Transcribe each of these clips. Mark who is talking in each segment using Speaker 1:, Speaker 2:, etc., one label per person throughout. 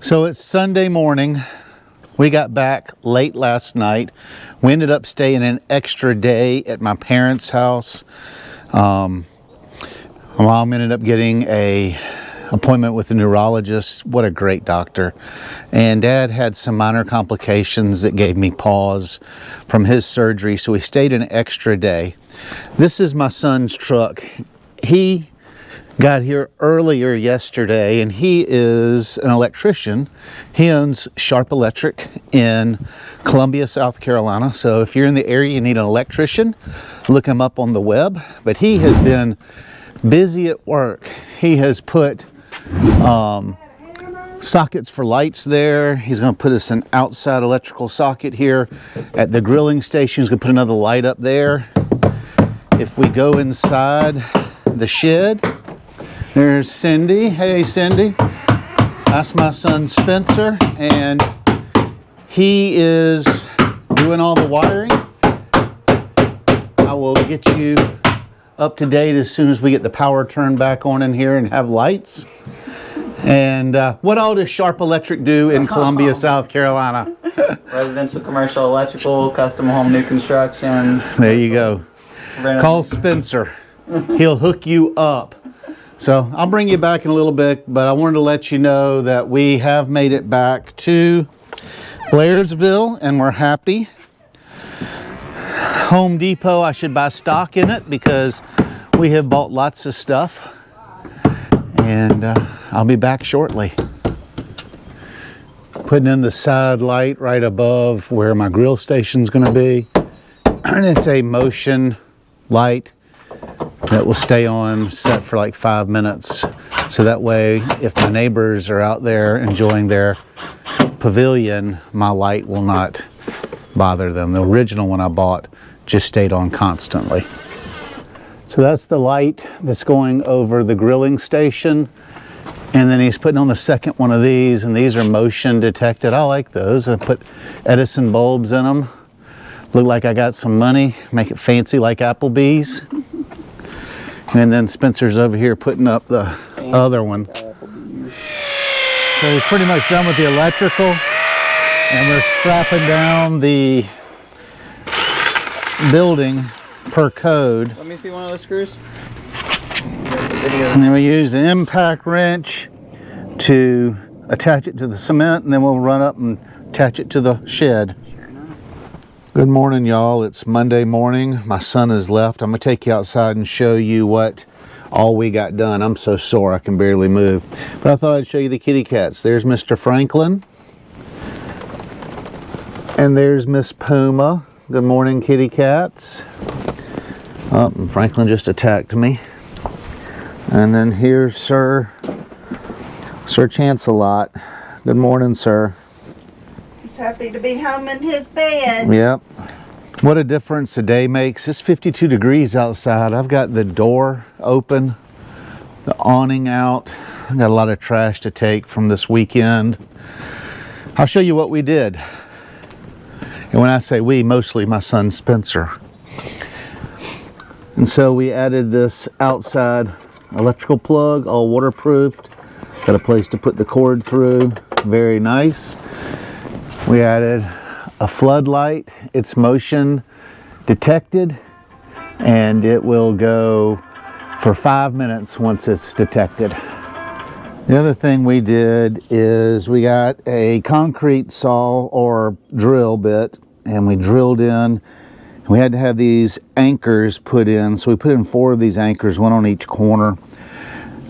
Speaker 1: So it's Sunday morning. We got back late last night. We ended up staying an extra day at my parents' house. My mom ended up getting an appointment with a neurologist. What a great doctor. And Dad had some minor complications that gave me pause from his surgery, so we stayed an extra day. This is my son's truck. He got here earlier yesterday, and he is an electrician. He owns Sharp Electric in Columbia, South Carolina. So if you're in the area, you need an electrician, look him up on the web. But he has been busy at work. He has put sockets for lights there. He's going to put us an outside electrical socket here at the grilling station. He's going to put another light up there. If we go inside the shed, there's Cindy. Hey, Cindy. That's my son Spencer, and he is doing all the wiring. I will get you up to date as soon as we get the power turned back on in here and have lights. And what all does Sharp Electric do in Columbia, South Carolina?
Speaker 2: Residential, commercial, electrical, custom home, new construction.
Speaker 1: There you go. Call Spencer. He'll hook you up. So I'll bring you back in a little bit, but I wanted to let you know that we have made it back to Blairesville, and we're happy. Home Depot, I should buy stock in it because we have bought lots of stuff. And I'll be back shortly. Putting in the side light right above where my grill station's going to be. And it's a motion light that will stay on set for like 5 minutes. So that way, if my neighbors are out there enjoying their pavilion, my light will not bother them. The original one I bought just stayed on constantly. So that's the light that's going over the grilling station. And then he's putting on the second one of these, and these are motion detected. I like those. I put Edison bulbs in them. Look like I got some money. Make it fancy like Applebee's. And then Spencer's over here putting up the other one. So he's pretty much done with the electrical. And we're strapping down the building per code.
Speaker 2: Let me see one of those screws.
Speaker 1: And then we use the impact wrench to attach it to the cement, and then we'll run up and attach it to the shed. Good morning, y'all. It's Monday morning. My son has left. I'm gonna take you outside and show you what all we got done. I'm so sore I can barely move. But I thought I'd show you the kitty cats. There's Mr. Franklin. And there's Miss Puma. Good morning, kitty cats. Oh, and Franklin just attacked me. And then here's Sir Chancelot. Good morning, sir.
Speaker 3: He's happy to be home in his bed.
Speaker 1: Yep. What a difference a day makes. It's 52 degrees outside. I've got the door open, the awning out. I've got a lot of trash to take from this weekend. I'll show you what we did. And when I say we, mostly my son Spencer. And so we added this outside electrical plug, all waterproofed. Got a place to put the cord through. Very nice. We added a floodlight. It's motion detected, and it will go for 5 minutes once it's detected. The other thing we did is we got a concrete saw or drill bit, and we drilled in. We had to have these anchors put in, so we put in 4 of these anchors, one on each corner.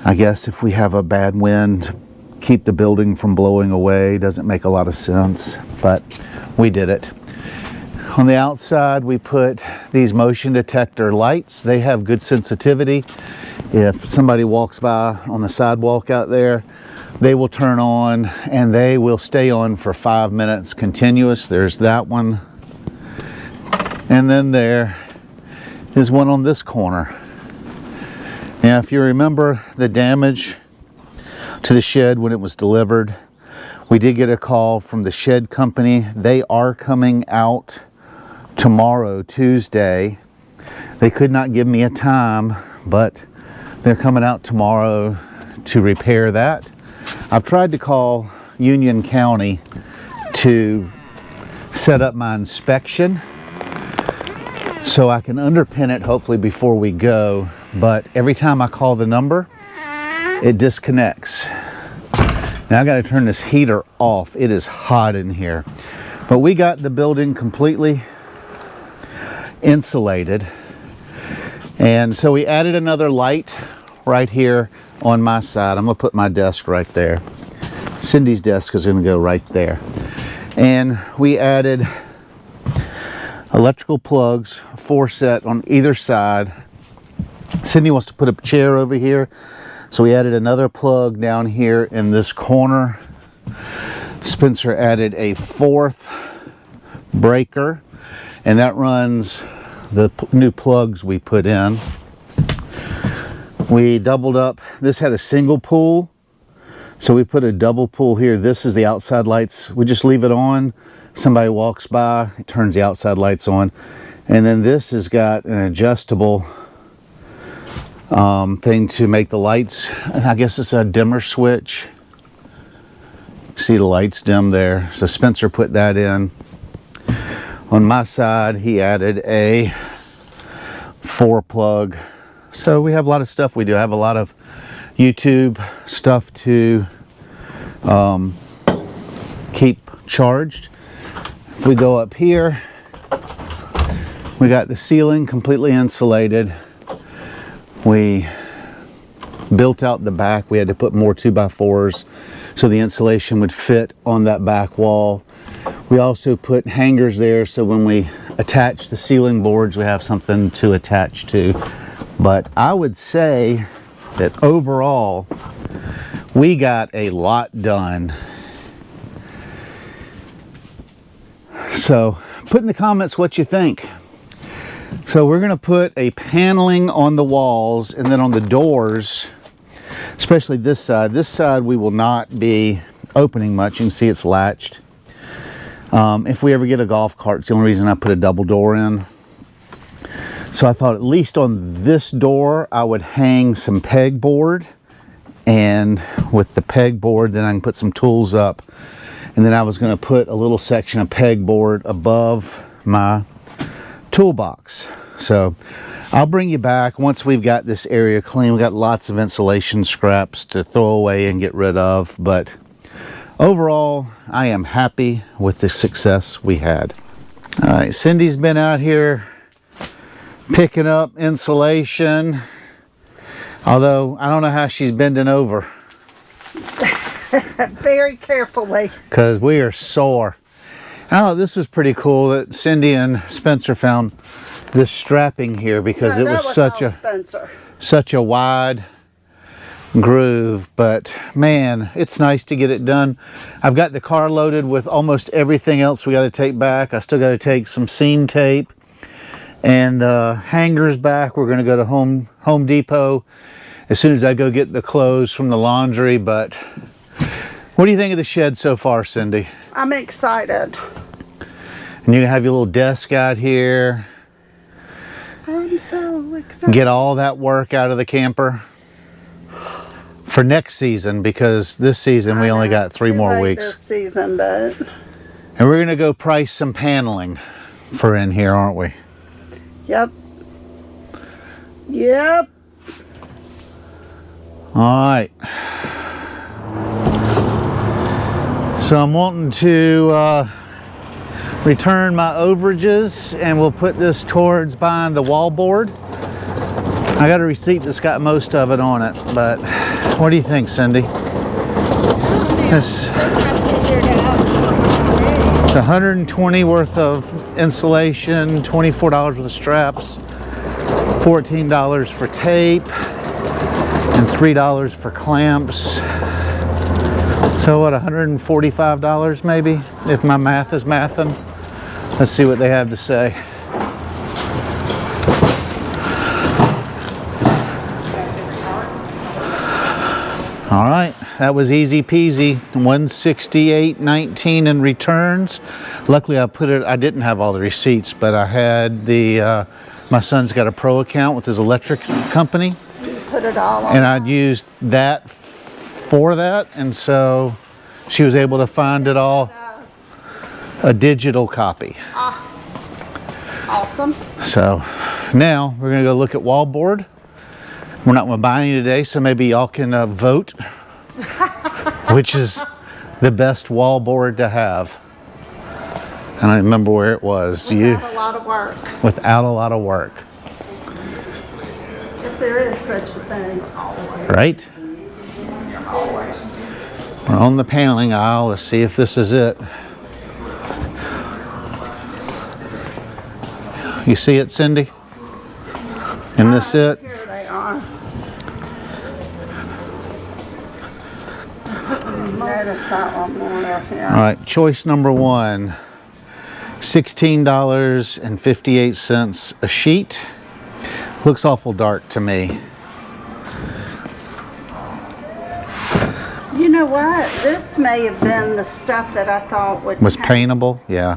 Speaker 1: I guess if we have a bad wind, keep the building from blowing away. Doesn't make a lot of sense, but we did it. On the outside, we put these motion detector lights. They have good sensitivity. If somebody walks by on the sidewalk out there, they will turn on, and they will stay on for 5 minutes continuous. There's that one. And then there is one on this corner. Now, if you remember the damage to the shed when it was delivered, we did get a call from the shed company. They are coming out tomorrow, Tuesday. They could not give me a time, but they're coming out tomorrow to repair that. I've tried to call Union County to set up my inspection so I can underpin it hopefully before we go. But every time I call the number, it disconnects. Now I got to turn this heater off. It is hot in here. But we got the building completely insulated. And so we added another light right here on my side. I'm going to put my desk right there. Cindy's desk is going to go right there. And we added electrical plugs, 4 set on either side. Cindy wants to put a chair over here, so we added another plug down here in this corner. Spencer added a 4th breaker, and that runs the new plugs we put in. We doubled up. This had a single pool, so we put a double pool here. This is the outside lights. We just leave it on. Somebody walks by, it turns the outside lights on. And then this has got an adjustable thing to make the lights. I guess it's a dimmer switch. See the lights dim there. So Spencer put that in. On my side, he added a 4 plug. So we have a lot of stuff we do. I have a lot of YouTube stuff to keep charged. If we go up here, we got the ceiling completely insulated. We built out the back. We had to put more 2x4s so the insulation would fit on that back wall. We also put hangers there so when we attach the ceiling boards, we have something to attach to. But I would say that overall, we got a lot done. So put in the comments what you think. So we're going to put a paneling on the walls, and then on the doors, especially this side we will not be opening much. You can see it's latched. If we ever get a golf cart, it's the only reason I put a double door in. So I thought at least on this door I would hang some pegboard, and with the pegboard then I can put some tools up. And then I was going to put a little section of pegboard above my toolbox. So I'll bring you back once we've got this area clean. We got lots of insulation scraps to throw away and get rid of, but overall I am happy with the success we had. All right, Cindy's been out here picking up insulation, although I don't know how she's bending over.
Speaker 3: Very carefully.
Speaker 1: Because we are sore. Oh, this was pretty cool that Cindy and Spencer found this strapping here because it was such a wide groove. But man, it's nice to get it done. I've got the car loaded with almost everything else we got to take back. I still got to take some seam tape and hangers back. We're going to go to Home Depot as soon as I go get the clothes from the laundry. But what do you think of the shed so far, Cindy?
Speaker 3: I'm excited.
Speaker 1: And you have your little desk out here.
Speaker 3: I'm so excited.
Speaker 1: Get all that work out of the camper for next season, because this season we only got 3 more weeks.
Speaker 3: This season, but
Speaker 1: and we're gonna go price some paneling for in here, aren't we?
Speaker 3: Yep. Yep.
Speaker 1: All right. So I'm wanting to return my overages, and we'll put this towards buying the wallboard. I got a receipt that's got most of it on it, but what do you think, Cindy? It's 120 worth of insulation, $24 worth of straps, $14 for tape, and $3 for clamps. So what, $145 maybe, if my math is mathing? Let's see what they have to say. All right, that was easy peasy. $168.19 in returns. Luckily I didn't have all the receipts, but I had the, my son's got a pro account with his electric company.
Speaker 3: You put it all on.
Speaker 1: And I'd used that for that, and so she was able to find it all, a digital copy.
Speaker 3: Awesome.
Speaker 1: So now we're gonna go look at wallboard. We're not gonna buy any today, so maybe y'all can vote which is the best wallboard to have. I don't remember where it was. Do you?
Speaker 3: Without a lot of work.
Speaker 1: Without a lot of work.
Speaker 3: If there is such a thing.
Speaker 1: Right? We're on the paneling aisle. Let's see if this is it. You see it, Cindy? And this it?
Speaker 3: Here they are. Notice that one more up here.
Speaker 1: All right, choice number one. $16.58 a sheet. Looks awful dark to me.
Speaker 3: You know what? This may have been the stuff that I thought
Speaker 1: Was paintable? Yeah.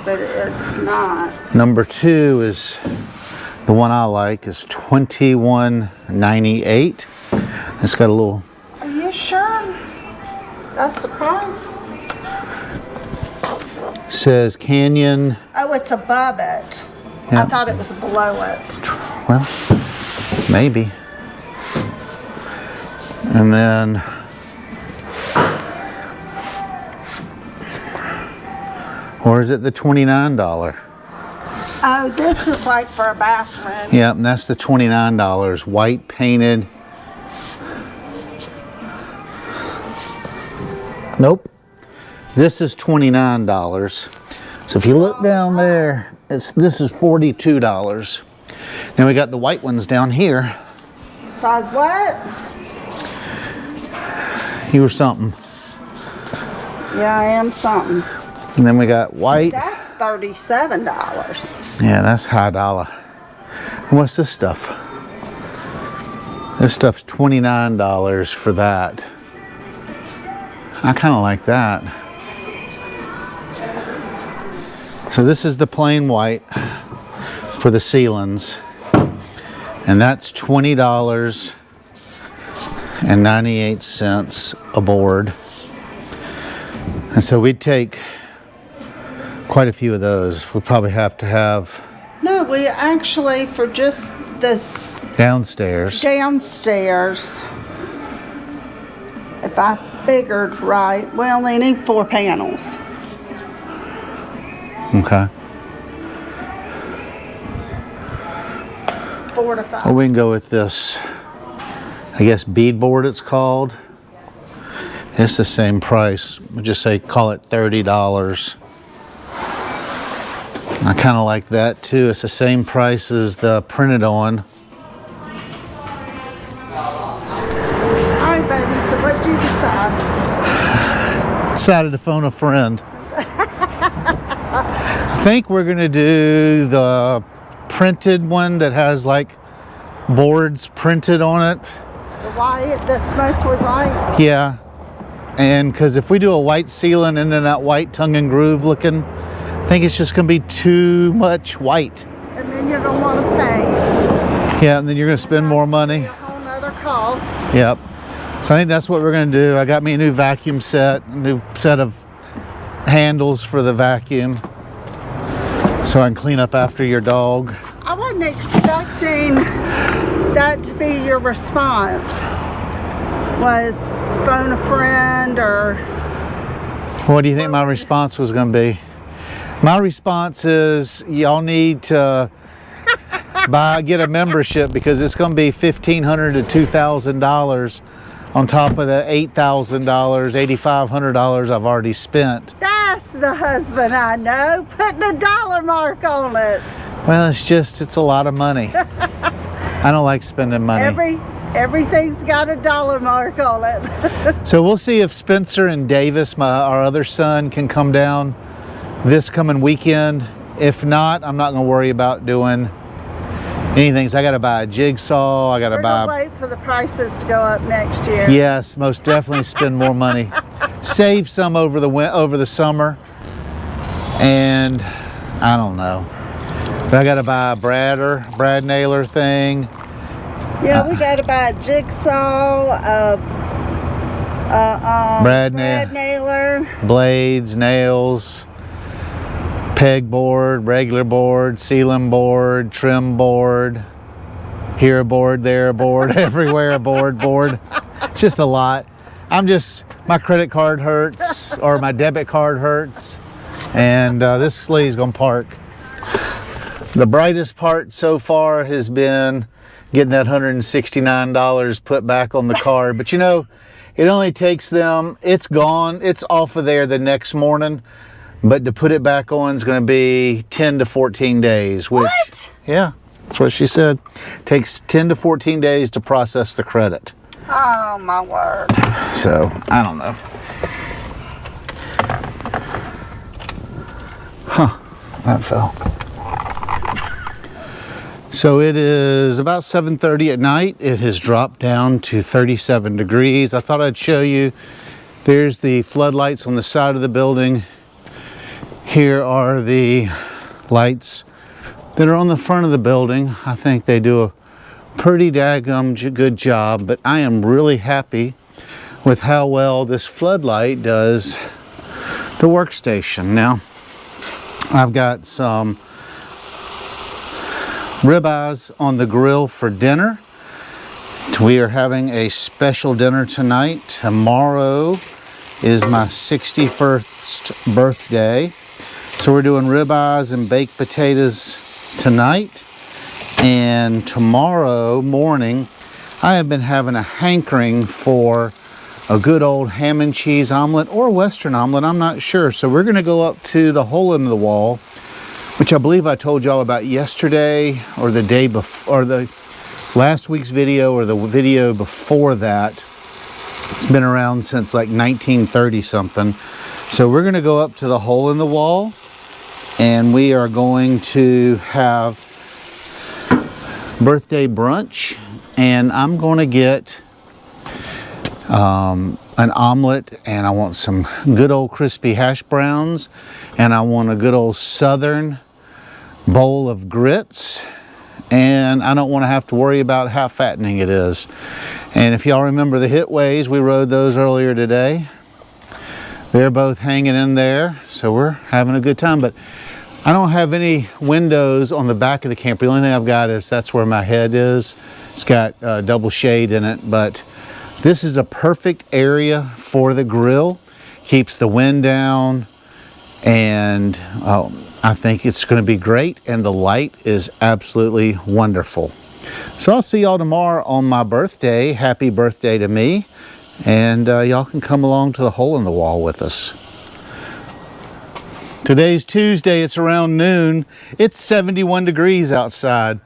Speaker 3: but it's not.
Speaker 1: Number two is the one I like, is $21.98. It's got a little.
Speaker 3: Are you sure? That's the price.
Speaker 1: Says Canyon.
Speaker 3: Oh, it's above it.
Speaker 1: Yeah.
Speaker 3: I thought it was below it.
Speaker 1: Well, maybe. And then or is it the $29?
Speaker 3: Oh, this is like for a bathroom.
Speaker 1: Yeah, and that's the $29. White painted. Nope. This is $29. So if you look down there, this is $42. Now we got the white ones down here.
Speaker 3: Size what?
Speaker 1: You were something.
Speaker 3: Yeah, I am something.
Speaker 1: And then we got white.
Speaker 3: That's $37.
Speaker 1: Yeah, that's high dollar. And what's this stuff? This stuff's $29 for that. I kind of like that. So this is the plain white for the ceilings. And that's $20.98 a board. And so we'd take quite a few of those. We'll probably have to have.
Speaker 3: No, we actually, for just this
Speaker 1: Downstairs.
Speaker 3: If I figured right, we only need 4 panels.
Speaker 1: Okay.
Speaker 3: 4 to 5.
Speaker 1: Or we can go with this, I guess beadboard it's called. It's the same price. We'll just say call it $30. I kind of like that too. It's the same price as the printed on.
Speaker 3: All right, baby, so what'd you decide?
Speaker 1: Decided to phone a friend. I think we're gonna do the printed one that has like boards printed on it.
Speaker 3: The white, that's mostly white.
Speaker 1: Yeah, and because if we do a white ceiling and then that white tongue and groove looking, I think it's just gonna be too much white.
Speaker 3: And then you're gonna want to pay.
Speaker 1: Yeah, and then you're gonna spend more money.
Speaker 3: A whole nother cost.
Speaker 1: Yep. So I think that's what we're gonna do. I got me a new vacuum set, a new set of handles for the vacuum, so I can clean up after your dog.
Speaker 3: I wasn't expecting that to be your response. Was phone a friend or...
Speaker 1: What do you think my response was gonna be? My response is y'all need to get a membership because it's gonna be $1,500 to $2,000 on top of the $8,000, $8,500 I've already spent.
Speaker 3: That's the husband I know, putting a dollar mark on it.
Speaker 1: Well, it's a lot of money. I don't like spending money.
Speaker 3: Everything's got a dollar mark on it.
Speaker 1: So we'll see if Spencer and Davis, our other son, can come down this coming weekend. If not, I'm not gonna worry about doing anything. So I gotta buy a jigsaw, I gotta
Speaker 3: We're gonna wait for the prices to go up next year.
Speaker 1: Yes, most definitely spend more money. Save some over the summer. And I don't know. But I gotta buy a brad nailer thing.
Speaker 3: Yeah, we gotta buy a jigsaw,
Speaker 1: Brad
Speaker 3: nailer.
Speaker 1: Blades, nails, peg board, regular board, ceiling board, trim board, here a board, there a board, everywhere a board. It's just a lot. My credit card hurts, or my debit card hurts, and this slee's gonna park. The brightest part so far has been getting that $169 put back on the card. But you know, it only takes them, it's gone, it's off of there the next morning. But to put it back on is going to be 10 to 14 days. Which,
Speaker 3: What?
Speaker 1: Yeah, that's what she said. Takes 10 to 14 days to process the credit.
Speaker 3: Oh, my word.
Speaker 1: So, I don't know. Huh, that fell. So it is about 7:30 at night. It has dropped down to 37 degrees. I thought I'd show you. There's the floodlights on the side of the building. Here are the lights that are on the front of the building. I think they do a pretty daggum good job, but I am really happy with how well this floodlight does the workstation. Now, I've got some ribeyes on the grill for dinner. We are having a special dinner tonight. Tomorrow is my 61st birthday. So we're doing ribeyes and baked potatoes tonight. And tomorrow morning, I have been having a hankering for a good old ham and cheese omelet or Western omelet, I'm not sure. So we're gonna go up to the hole in the wall, which I believe I told y'all about yesterday or the day before, or the last week's video or the video before that. It's been around since like 1930 something. So we're gonna go up to the hole in the wall and we are going to have birthday brunch, and I'm gonna get an omelet, and I want some good old crispy hash browns, and I want a good old southern bowl of grits, and I don't want to have to worry about how fattening it is. And if y'all remember the hit ways, we rode those earlier today. They're both hanging in there, so we're having a good time. But I don't have any windows on the back of the camper. The only thing I've got is that's where my head is. It's got double shade in it, but this is a perfect area for the grill. Keeps the wind down, and I think it's going to be great, and the light is absolutely wonderful. So I'll see y'all tomorrow on my birthday. Happy birthday to me, and y'all can come along to the hole in the wall with us. Today's Tuesday, it's around noon. It's 71 degrees outside.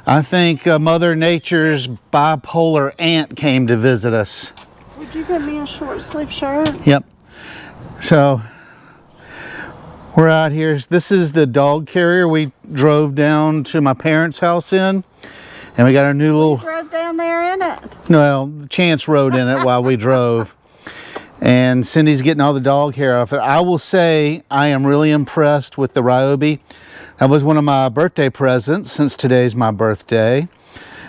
Speaker 1: I think Mother Nature's bipolar aunt came to visit us.
Speaker 3: Would you give me a short sleeve shirt?
Speaker 1: Yep. So we're out here. This is the dog carrier we drove down to my parents' house in. And we got our new little...
Speaker 3: Drove down there in it.
Speaker 1: Well, Chance rode in it while we drove. And Cindy's getting all the dog hair off it. I will say I am really impressed with the Ryobi. That was one of my birthday presents, since today's my birthday,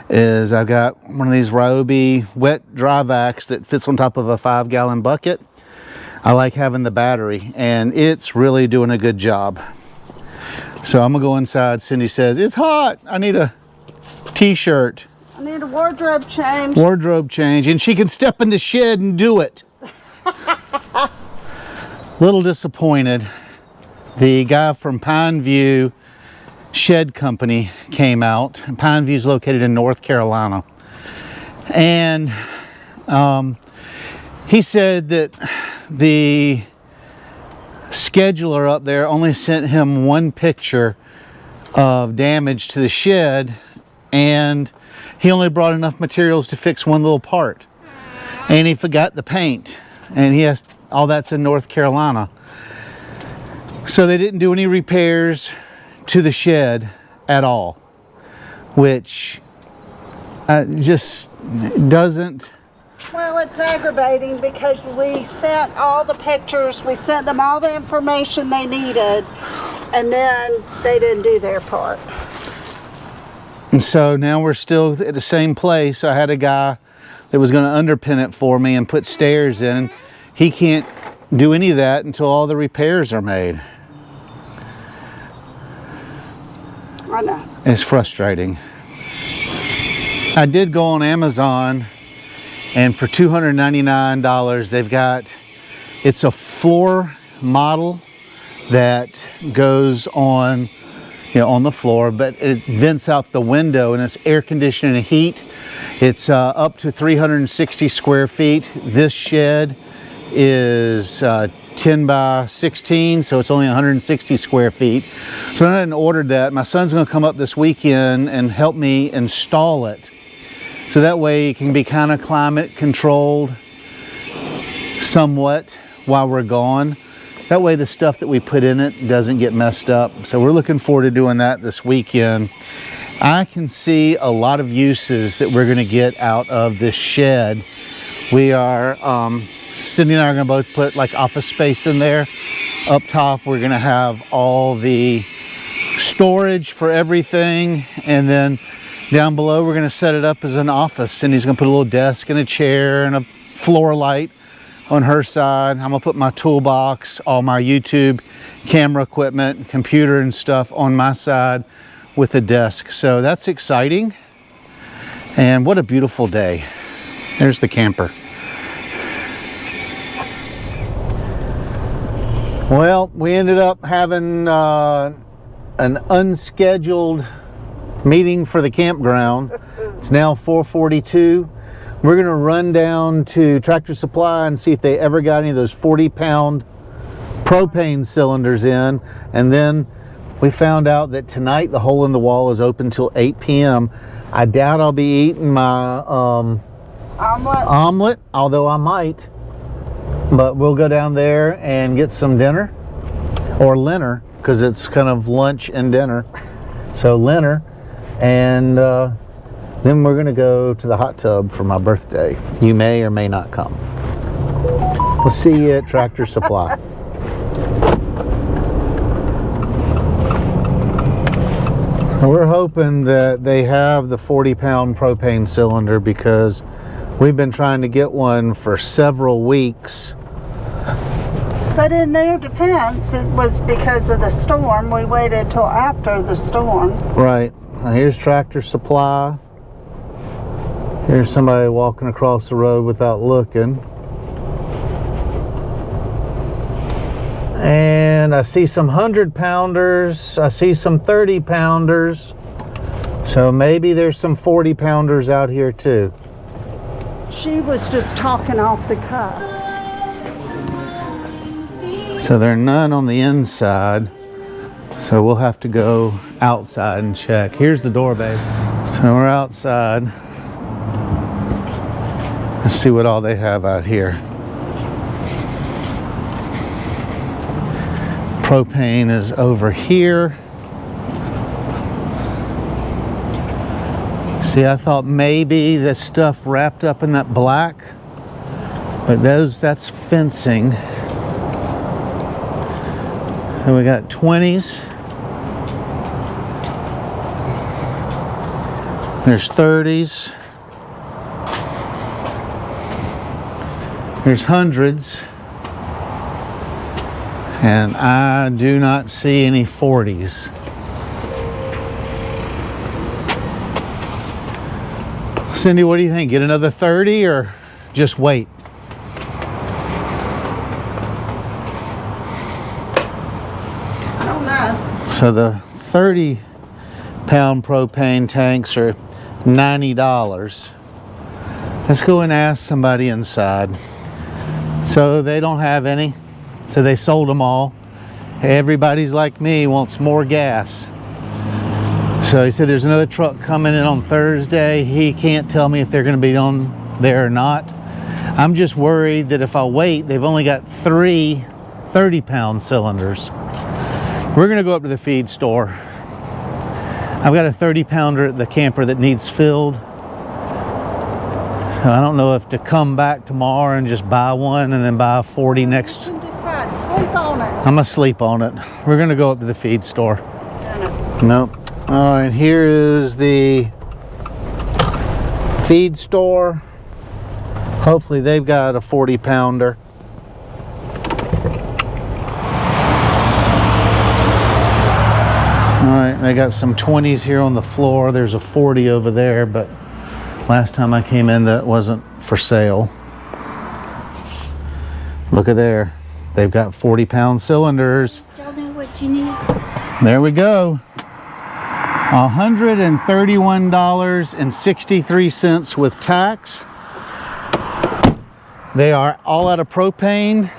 Speaker 1: is I've got one of these Ryobi wet dry vacs that fits on top of a 5-gallon bucket. I like having the battery, and it's really doing a good job. So I'm gonna go inside. Cindy says, it's hot. I need a t-shirt.
Speaker 3: I need a wardrobe change.
Speaker 1: Wardrobe change, and she can step in the shed and do it. Little disappointed. The guy from Pineview Shed Company came out. Pineview is located in North Carolina, and he said that the scheduler up there only sent him one picture of damage to the shed, and he only brought enough materials to fix one little part, and he forgot the paint, and he has all that's in North Carolina. So they didn't do any repairs to the shed at all, which just doesn't...
Speaker 3: Well, it's aggravating because we sent all the pictures, we sent them all the information they needed, and then they didn't do their part.
Speaker 1: And so now we're still at the same place. I had a guy that was going to underpin it for me and put stairs in. He can't do any of that until all the repairs are made.
Speaker 3: I know.
Speaker 1: It's frustrating. I did go on Amazon, and for $299 they've got, it's a floor model that goes on, you know, on the floor, but it vents out the window and it's air conditioning and heat. It's up to 360 square feet. This shed is 10 by 16, so it's only 160 square feet. So I hadn't ordered that. My son's going to come up this weekend and help me install it, so that way it can be kind of climate controlled somewhat while we're gone. That way the stuff that we put in it doesn't get messed up. So we're looking forward to doing that this weekend. I can see a lot of uses that we're going to get out of this shed. We are, Cindy and I are going to both put like office space in there. Up top we're going to have all the storage for everything, and then down below we're going to set it up as an office. Cindy's going to put a little desk and a chair and a floor light on her side. I'm going to put my toolbox, all my YouTube camera equipment, computer and stuff on my side with a desk. So that's exciting. And what a beautiful day. There's the camper. Well, we ended up having an unscheduled meeting for the campground. It's now 4:42. We're gonna run down to Tractor Supply and see if they ever got any of those 40-pound propane cylinders in. And then we found out that tonight the hole in the wall is open till 8 p.m. I doubt I'll be eating my omelet, although I might. But we'll go down there and get some dinner, or dinner, because it's kind of lunch and dinner. So dinner, and then we're gonna go to the hot tub for my birthday. You may or may not come. We'll see you at Tractor Supply. So we're hoping that they have the 40-pound propane cylinder, because we've been trying to get one for several weeks.
Speaker 3: But in their defense, it was because of the storm. We waited till after the storm.
Speaker 1: Right. Now here's Tractor Supply. Here's somebody walking across the road without looking. And I see some 100-pounders. I see some 30-pounders. So maybe there's some 40-pounders out here too.
Speaker 3: She was just talking off the cuff.
Speaker 1: So there are none on the inside. So we'll have to go outside and check. Here's the door, babe. So we're outside. Let's see what all they have out here. Propane is over here. See, I thought maybe this stuff wrapped up in that black, but that's fencing. And we got 20s. There's 30s. There's hundreds. And I do not see any 40s. Cindy, what do you think? Get another 30 or just wait?
Speaker 3: I don't know.
Speaker 1: So the 30-pound propane tanks are $90. Let's go and ask somebody inside. So they don't have any. So they sold them all. Everybody's like me, wants more gas. So he said there's another truck coming in on Thursday. He can't tell me if they're going to be on there or not. I'm just worried that if I wait, they've only got 3 30-pound cylinders. We're going to go up to the feed store. I've got a 30-pounder at the camper that needs filled. So I don't know if to come back tomorrow and just buy one and then buy a 40 next.
Speaker 3: You can decide. Sleep on it.
Speaker 1: I'm gonna sleep on it. We're gonna go up to the feed store. Nope. All right, here is the feed store. Hopefully they've got a 40-pounder. Alright, they got some 20s here on the floor. There's a 40 over there, but last time I came in that wasn't for sale. Look at there. They've got 40-pound cylinders.
Speaker 3: Y'all know what you need?
Speaker 1: There we go. $131.63 with tax. They are all out of propane.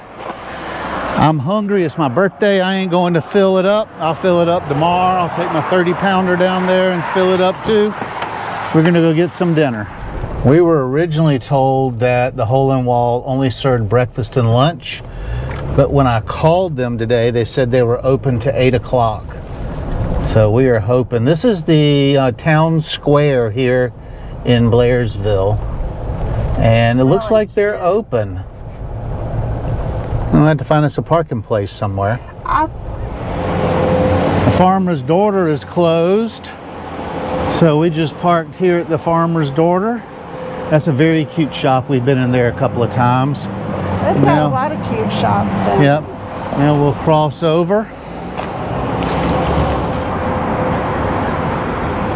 Speaker 1: I'm hungry. It's my birthday. I ain't going to fill it up. I'll fill it up tomorrow. I'll take my 30-pounder down there and fill it up too. We're going to go get some dinner. We were originally told that the Hole in Wall only served breakfast and lunch. But when I called them today, they said they were open to 8 o'clock. So we are hoping. This is the town square here in Blairesville. And it looks like they're open. We'll have to find us a parking place somewhere. The farmer's daughter is closed. So we just parked here at the farmer's daughter. That's a very cute shop. We've been in there a couple of times.
Speaker 3: They've got a lot of cute shops down there.
Speaker 1: Yep. Now we'll cross over.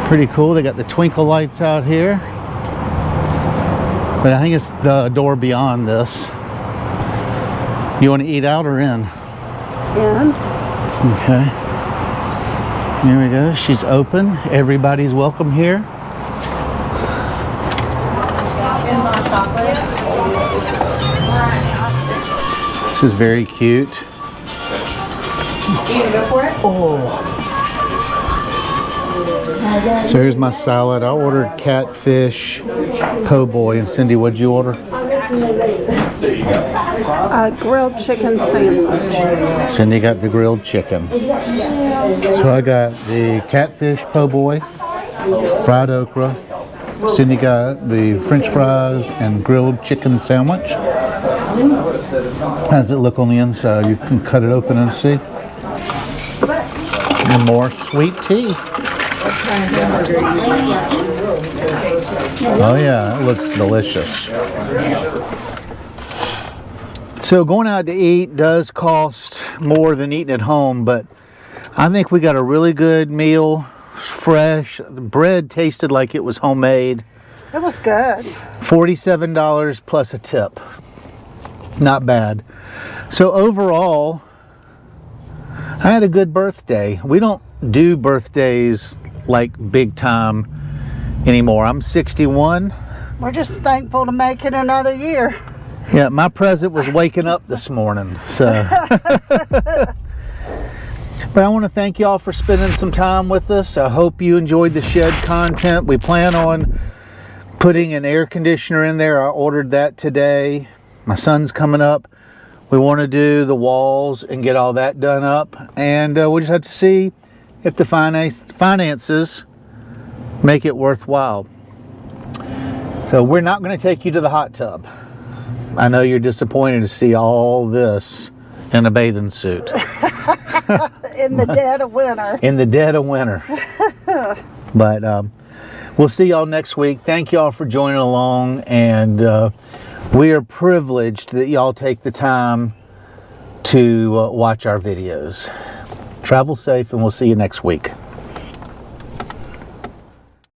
Speaker 1: Pretty cool. They got the twinkle lights out here. But I think it's the door beyond this. You want to eat out or in?
Speaker 3: In.
Speaker 1: Okay. Here we go. She's open. Everybody's welcome here. This is very cute.
Speaker 2: You gonna go for it?
Speaker 1: Oh. So here's my salad. I ordered catfish po' boy. And Cindy, what'd you order?
Speaker 3: Grilled chicken sandwich.
Speaker 1: Cindy got the grilled chicken. So I got the catfish po' boy, fried okra. Cindy got the French fries and grilled chicken sandwich. How does it look on the inside? You can cut it open and see. And more sweet tea. Oh yeah, it looks delicious. So going out to eat does cost more than eating at home, but I think we got a really good meal, fresh. The bread tasted like it was homemade.
Speaker 3: It was good.
Speaker 1: $47 plus a tip. Not bad. So overall, I had a good birthday. We don't do birthdays like big time anymore. I'm 61.
Speaker 3: We're just thankful to make it another year.
Speaker 1: Yeah, my present was waking up this morning. So but I want to thank y'all for spending some time with us. I hope you enjoyed the shed content. We plan on putting an air conditioner in there. I ordered that today. My son's coming up. We want to do the walls and get all that done up. And we'll just have to see if the finances make it worthwhile. So we're not going to take you to the hot tub. I know you're disappointed to see all this in a bathing suit.
Speaker 3: In the dead of winter.
Speaker 1: In the dead of winter. But we'll see y'all next week. Thank y'all for joining along. And we are privileged that y'all take the time to watch our videos. Travel safe, and we'll see you next week.